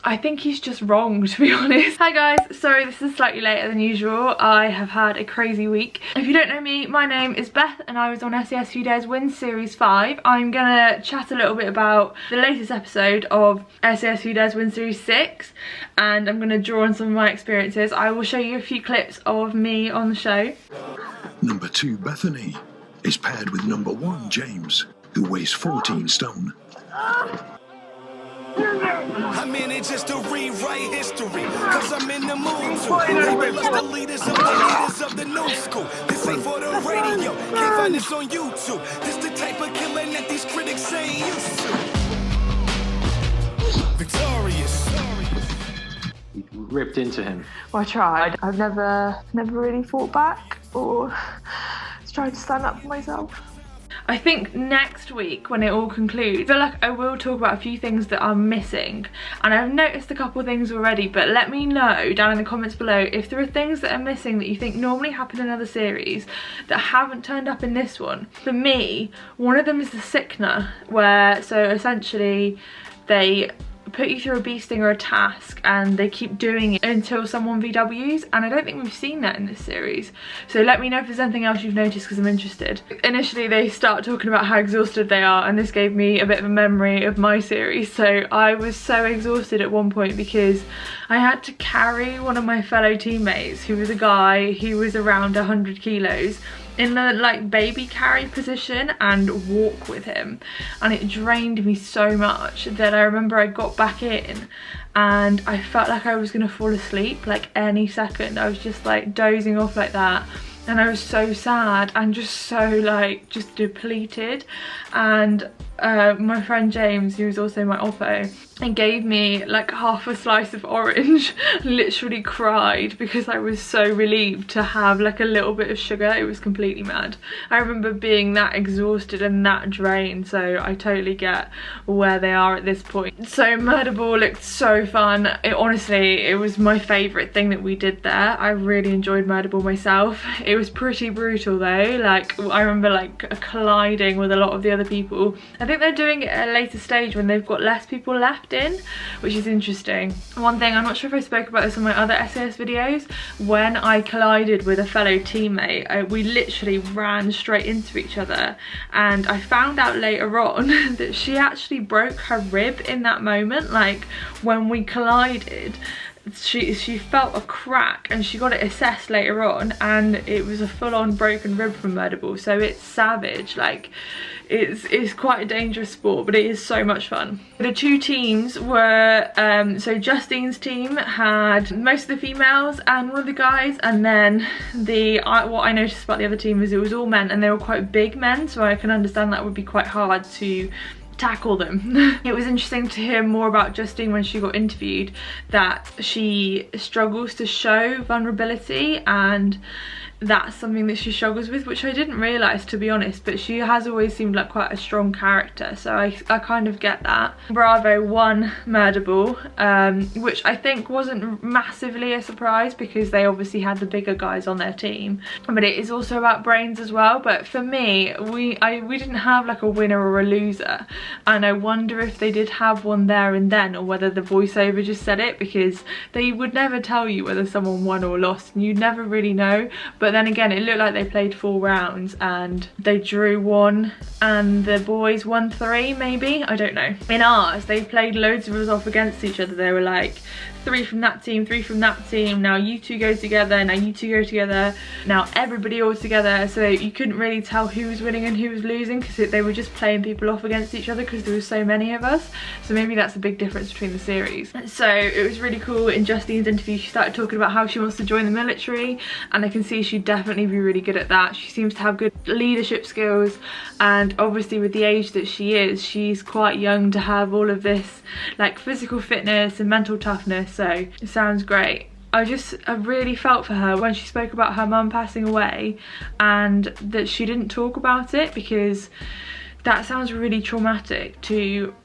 I think he's just wrong, to be honest. Hi guys, sorry this is slightly later than usual. I have had a crazy week. If you don't know me, my name is Beth and I was on SAS Who Dares Win Series 5. I'm gonna chat a little bit about the latest episode of SAS Who Dares Win Series 6 and I'm gonna draw on some of my experiences. I will show you a few clips of me on the show. Number 2, Bethany, is paired with number 1, James, who weighs 14 stone. I'm in it just to rewrite history, cause I'm in the mood to. Label us the leaders of the new school. This ain't for the radio, can't find this on YouTube. This the type of killing that these critics say used to. Victorious. You ripped into him. Well, I tried. I've never really fought back or tried to stand up for myself. I think next week when it all concludes, I feel like I will talk about a few things that are missing and I've noticed a couple of things already, but let me know down in the comments below if there are things that are missing that you think normally happen in other series that haven't turned up in this one. For me, one of them is the sickener, where so essentially they put you through a beasting or a task and they keep doing it until someone VWs, and I don't think we've seen that in this series. So let me know if there's anything else you've noticed because I'm interested. Initially they start talking about how exhausted they are and this gave me a bit of a memory of my series. So I was so exhausted at one point because I had to carry one of my fellow teammates who was a guy who was around 100 kilos in the like baby carry position and walk with him, and it drained me so much that I remember I got back in and I felt like I was gonna fall asleep like any second. I was just like dozing off like that and I was so sad and just so like just depleted. And my friend James, who was also my oppo, and gave me like half a slice of orange. Literally cried because I was so relieved to have like a little bit of sugar. It was completely mad. I remember being that exhausted and that drained, so I totally get where they are at this point. So Murderball looked so fun. Honestly, it was my favourite thing that we did there. I really enjoyed Murderball myself. It was pretty brutal though. Like I remember like colliding with a lot of the other people. I think they're doing it at a later stage when they've got less people left in, which is interesting. One thing, I'm not sure if I spoke about this in my other SAS videos, when I collided with a fellow teammate, we literally ran straight into each other, and I found out later on that she actually broke her rib in that moment. Like when we collided, she felt a crack and she got it assessed later on and it was a full-on broken rib from Murderball. So it's savage. Like it's quite a dangerous sport, but it is so much fun. The two teams were so Justine's team had most of the females and one of the guys, and then what I noticed about the other team is it was all men and they were quite big men, so I can understand that would be quite hard to tackle them. It was interesting to hear more about Justine when she got interviewed, that she struggles to show vulnerability and that's something that she struggles with, which I didn't realise, to be honest, but she has always seemed like quite a strong character, so I kind of get that. Bravo won Murderball, which I think wasn't massively a surprise because they obviously had the bigger guys on their team, but it is also about brains as well. But for me, we didn't have like a winner or a loser, and I wonder if they did have one there and then, or whether the voiceover just said it, because they would never tell you whether someone won or lost and you'd never really know. But then again, it looked like they played 4 rounds and they drew 1 and the boys won 3 maybe, I don't know. In ours, they played loads of us off against each other. They were like 3 from that team, 3 from that team, now you 2 go together, now you 2 go together, now everybody all together. So you couldn't really tell who was winning and who was losing because they were just playing people off against each other because there were so many of us. So maybe that's a big difference between the series. So it was really cool. In Justine's interview, she started talking about how she wants to join the military, and I can see she'd definitely be really good at that. She seems to have good leadership skills, and obviously with the age that she is, she's quite young to have all of this like physical fitness and mental toughness. So it sounds great. I really felt for her when she spoke about her mum passing away and that she didn't talk about it, because that sounds really traumatic to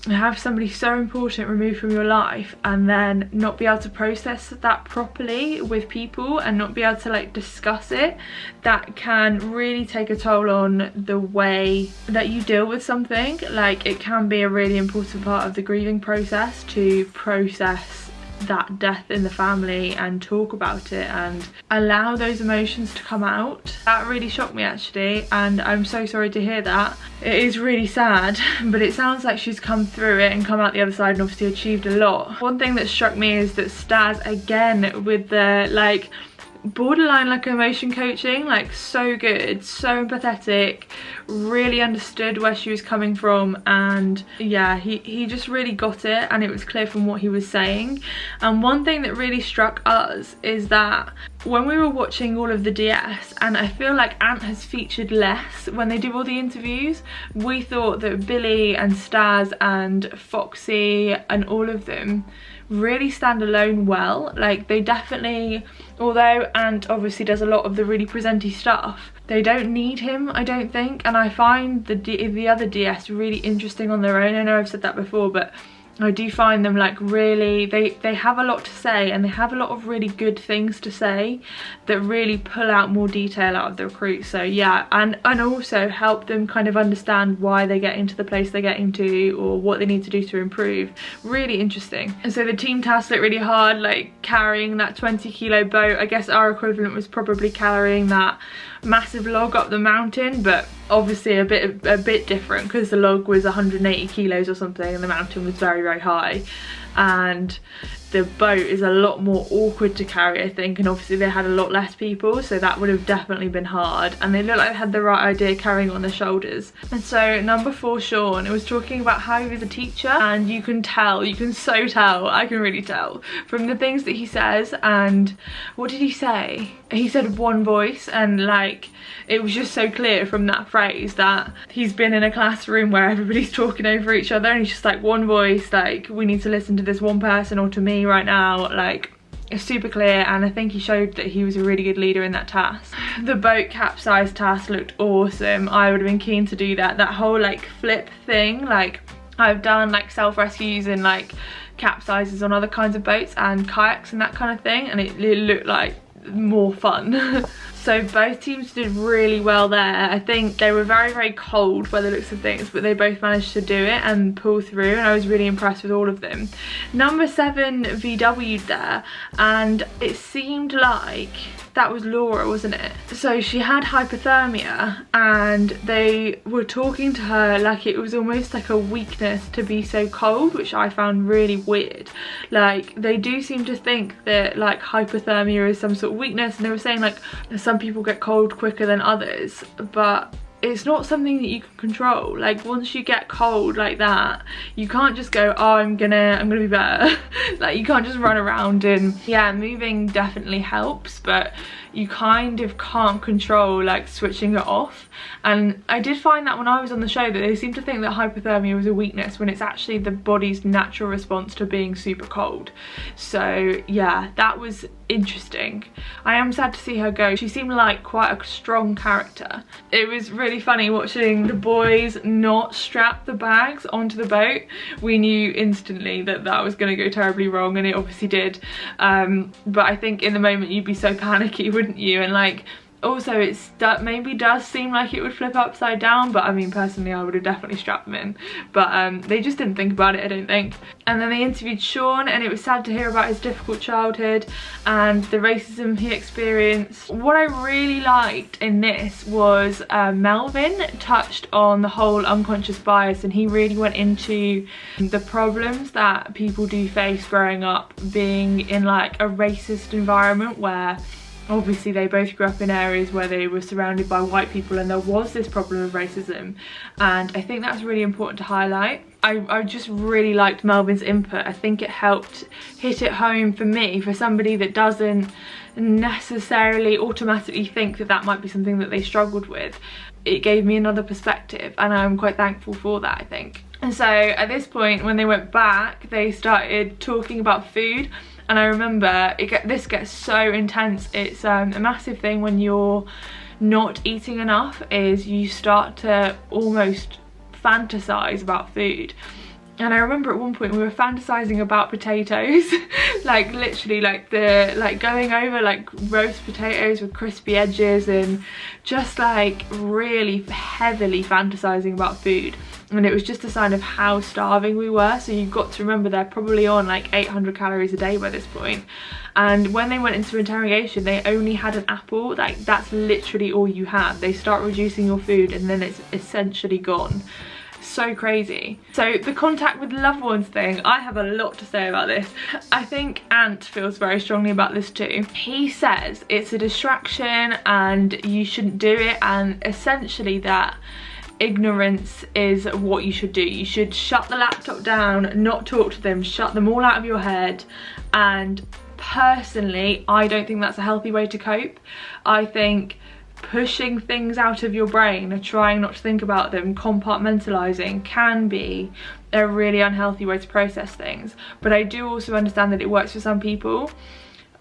have somebody so important removed from your life and then not be able to process that properly with people and not be able to like discuss it, that can really take a toll on the way that you deal with something. Like, it can be a really important part of the grieving process to process that death in the family and talk about it and allow those emotions to come out. That really shocked me actually, and I'm so sorry to hear that. It is really sad, but it sounds like she's come through it and come out the other side and obviously achieved a lot. One thing that struck me is that Stas, again with the like borderline like emotion coaching, like so good, so empathetic, really understood where she was coming from, and yeah, he just really got it, and it was clear from what he was saying. And one thing that really struck us is that when we were watching all of the DS, and I feel like Ant has featured less when they do all the interviews, we thought that Billy and Stas and Foxy and all of them really stand alone well. Like, they definitely, although Ant obviously does a lot of the really presenty stuff, they don't need him, I don't think. And I find the other DS really interesting on their own. I know I've said that before, but I do find them like really, they have a lot to say, and they have a lot of really good things to say that really pull out more detail out of the recruits. So yeah, and also help them kind of understand why they get into the place they're getting to, or what they need to do to improve. Really interesting. And so the team tasks look really hard, like carrying that 20-kilo boat. I guess our equivalent was probably carrying that massive log up the mountain, but obviously a bit different because the log was 180 kilos or something and the mountain was very, very high, and the boat is a lot more awkward to carry, I think, and obviously they had a lot less people, so that would have definitely been hard. And they looked like they had the right idea carrying it on their shoulders. And so number 4, Sean, it was talking about how he was a teacher, and you can tell, you can so tell, I can really tell from the things that he says. And what did he say? He said one voice, and like it was just so clear from that phrase that he's been in a classroom where everybody's talking over each other and he's just like, one voice, like we need to listen to this one person or to me right now. Like, it's super clear, and I think he showed that he was a really good leader in that task. The boat capsized task looked awesome. I would have been keen to do that. That whole like flip thing, like I've done like self-rescues and like capsizes on other kinds of boats and kayaks and that kind of thing, and it looked like more fun. So both teams did really well there. I think they were very, very cold by the looks of things, but they both managed to do it and pull through, and I was really impressed with all of them. Number 7 VW'd there, and it seemed like that was Laura, wasn't it? So she had hypothermia, and they were talking to her like it was almost like a weakness to be so cold, which I found really weird. Like, they do seem to think that like hypothermia is some sort of weakness, and they were saying like some people get cold quicker than others, but it's not something that you can control. Like, once you get cold like that, you can't just go, oh, I'm gonna be better. Like, you can't just run around. And yeah, moving definitely helps, but you kind of can't control like switching it off. And I did find that when I was on the show that they seem to think that hypothermia was a weakness when it's actually the body's natural response to being super cold. So yeah, that was interesting. I am sad to see her go. She seemed like quite a strong character. It was really funny watching the boys not strap the bags onto the boat. We knew instantly that that was going to go terribly wrong, and it obviously did. But I think in the moment you'd be so panicky, wouldn't you? And like, also it maybe does seem like it would flip upside down, but I mean, personally I would have definitely strapped them in, but they just didn't think about it, I don't think. And then they interviewed Sean, and it was sad to hear about his difficult childhood and the racism he experienced. What I really liked in this was Melvin touched on the whole unconscious bias, and he really went into the problems that people do face growing up being in like a racist environment, where obviously they both grew up in areas where they were surrounded by white people and there was this problem of racism, and I think that's really important to highlight. I just really liked Melvin's input. I think it helped hit it home for me, for somebody that doesn't necessarily automatically think that that might be something that they struggled with. It gave me another perspective, and I'm quite thankful for that, I think. And so at this point, when they went back, they started talking about food. And I remember this gets so intense. It's a massive thing when you're not eating enough, is you start to almost fantasize about food. And I remember at one point we were fantasizing about potatoes, like literally like going over like roast potatoes with crispy edges, and just like really heavily fantasizing about food. And it was just a sign of how starving we were. So you've got to remember they're probably on like 800 calories a day by this point. And when they went into interrogation, they only had an apple. Like that's literally all you have. They start reducing your food and then it's essentially gone. So crazy. So the contact with loved ones thing, I have a lot to say about this. I think Ant feels very strongly about this too. He says it's a distraction and you shouldn't do it, and essentially that ignorance is what you should do. You should shut the laptop down, not talk to them, shut them all out of your head. And personally, I don't think that's a healthy way to cope. I think pushing things out of your brain or trying not to think about them, compartmentalizing, can be a really unhealthy way to process things. But I do also understand that it works for some people.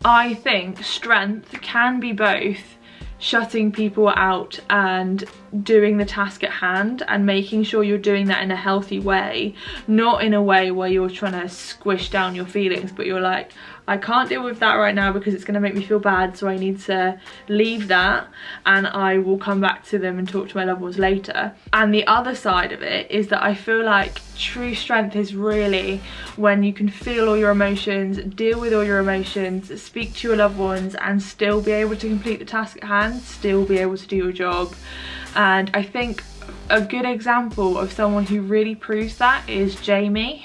I think strength can be both shutting people out and doing the task at hand and making sure you're doing that in a healthy way, not in a way where you're trying to squish down your feelings, but you're like, I can't deal with that right now because it's going to make me feel bad, so I need to leave that and I will come back to them and talk to my loved ones later. And the other side of it is that I feel like true strength is really when you can feel all your emotions, deal with all your emotions, speak to your loved ones and still be able to complete the task at hand, still be able to do your job. And I think a good example of someone who really proves that is Jamie,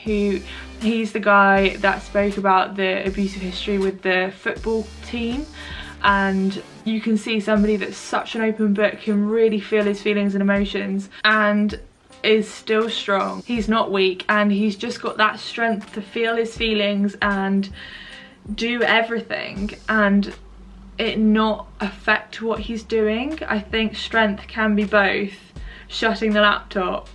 he's the guy that spoke about the abusive history with the football team. And you can see somebody that's such an open book, can really feel his feelings and emotions and is still strong. He's not weak and he's just got that strength to feel his feelings and do everything and it not affect what he's doing. I think strength can be both shutting the laptop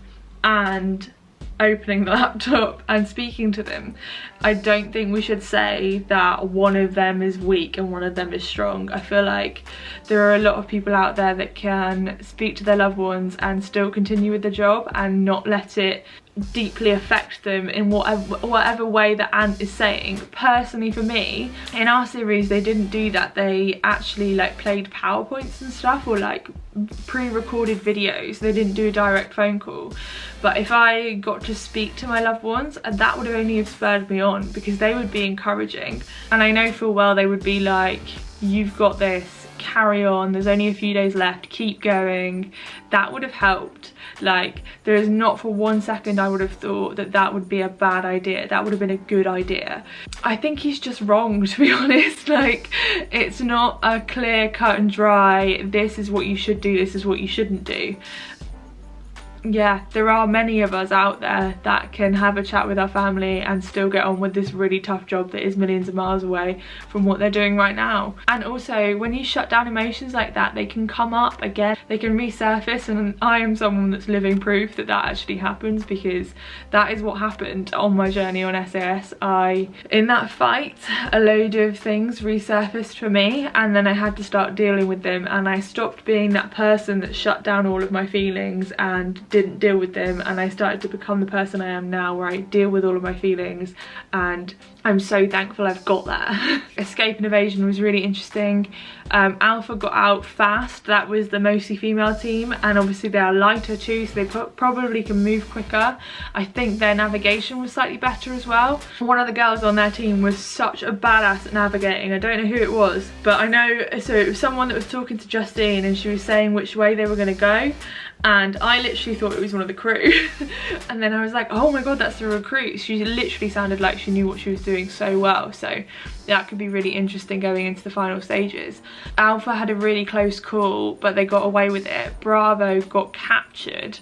and opening the laptop and speaking to them. I don't think we should say that one of them is weak and one of them is strong. I feel like there are a lot of people out there that can speak to their loved ones and still continue with the job and not let it deeply affect them in whatever way that Ant is saying. Personally for me, in our series they didn't do that. They actually like played PowerPoints and stuff, or like pre-recorded videos. They didn't do a direct phone call. But if I got to speak to my loved ones, that would have only have spurred me on, because they would be encouraging. And I know full well they would be like, you've got this, carry on, there's only a few days left, keep going. That would have helped. Like, there is not for 1 second I would have thought that that would be a bad idea. That would have been a good idea. I think he's just wrong, to be honest. Like, it's not a clear cut and dry, this is what you should do, this is what you shouldn't do. Yeah, there are many of us out there that can have a chat with our family and still get on with this really tough job that is millions of miles away from what they're doing right now. And also, when you shut down emotions like that, they can come up again, they can resurface, and I am someone that's living proof that that actually happens, because that is what happened on my journey on SAS. In that fight, a load of things resurfaced for me, and then I had to start dealing with them, and I stopped being that person that shut down all of my feelings and didn't deal with them, and I started to become the person I am now, where I deal with all of my feelings, and I'm so thankful I've got that. Escape and evasion was really interesting. Alpha got out fast. That was the mostly female team, and obviously they are lighter too, so they probably can move quicker. I think their navigation was slightly better as well. One of the girls on their team was such a badass at navigating. I don't know who it was, but I know, so it was someone that was talking to Justine and she was saying which way they were going to go, and I literally thought it was one of the crew. And then I was like, oh my god, that's the recruit. She literally sounded like she knew what she was doing so well, so that could be really interesting going into the final stages. Alpha had a really close call, but they got away with it. Bravo got captured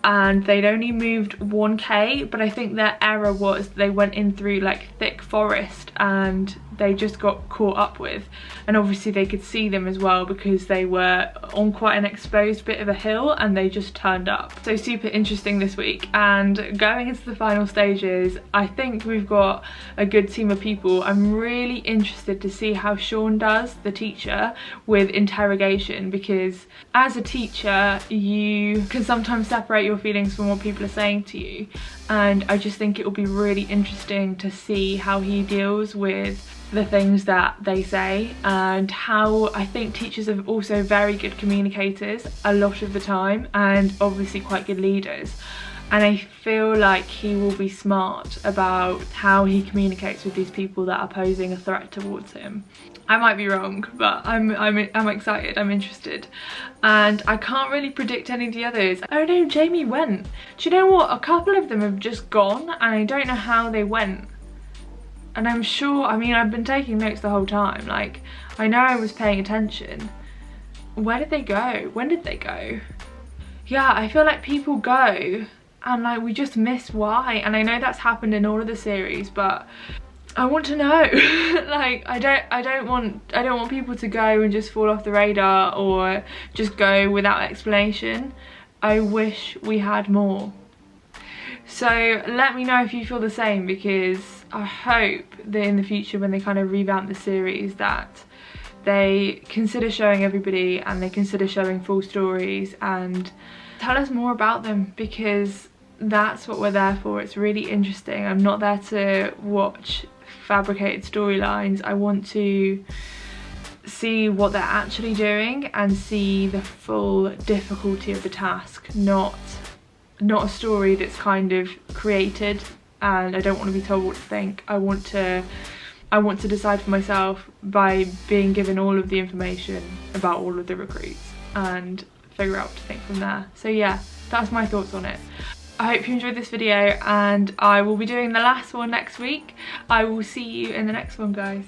and they'd only moved 1k, but I think their error was they went in through like thick forest and they just got caught up with, and obviously they could see them as well because they were on quite an exposed bit of a hill and they just turned up. So super interesting this week, and going into the final stages I think we've got a good team of people. I'm really interested to see how Sean does, the teacher, with interrogation, because as a teacher you can sometimes separate your feelings from what people are saying to you, and I just think it will be really interesting to see how he deals with the things that they say, and how I think teachers are also very good communicators a lot of the time, and obviously quite good leaders, and I feel like he will be smart about how he communicates with these people that are posing a threat towards him. I might be wrong, but I'm excited, I'm interested. And I can't really predict any of the others. Oh no, Jamie went. Do you know what? A couple of them have just gone and I don't know how they went. And I'm sure, I mean, I've been taking notes the whole time. Like, I know I was paying attention. Where did they go? When did they go? Yeah, I feel like people go and like we just miss why. And I know that's happened in all of the series, but I want to know. Like, I don't want people to go and just fall off the radar or just go without explanation. I wish we had more. So let me know if you feel the same, because I hope that in the future when they kind of revamp the series that they consider showing everybody and they consider showing full stories and tell us more about them, because that's what we're there for. It's really interesting. I'm not there to watch fabricated storylines. I want to see what they're actually doing and see the full difficulty of the task, not a story that's kind of created and I don't want to be told what to think. I want to decide for myself by being given all of the information about all of the recruits and figure out what to think from there. So yeah, that's my thoughts on it. I hope you enjoyed this video, and I will be doing the last one next week. I will see you in the next one, guys.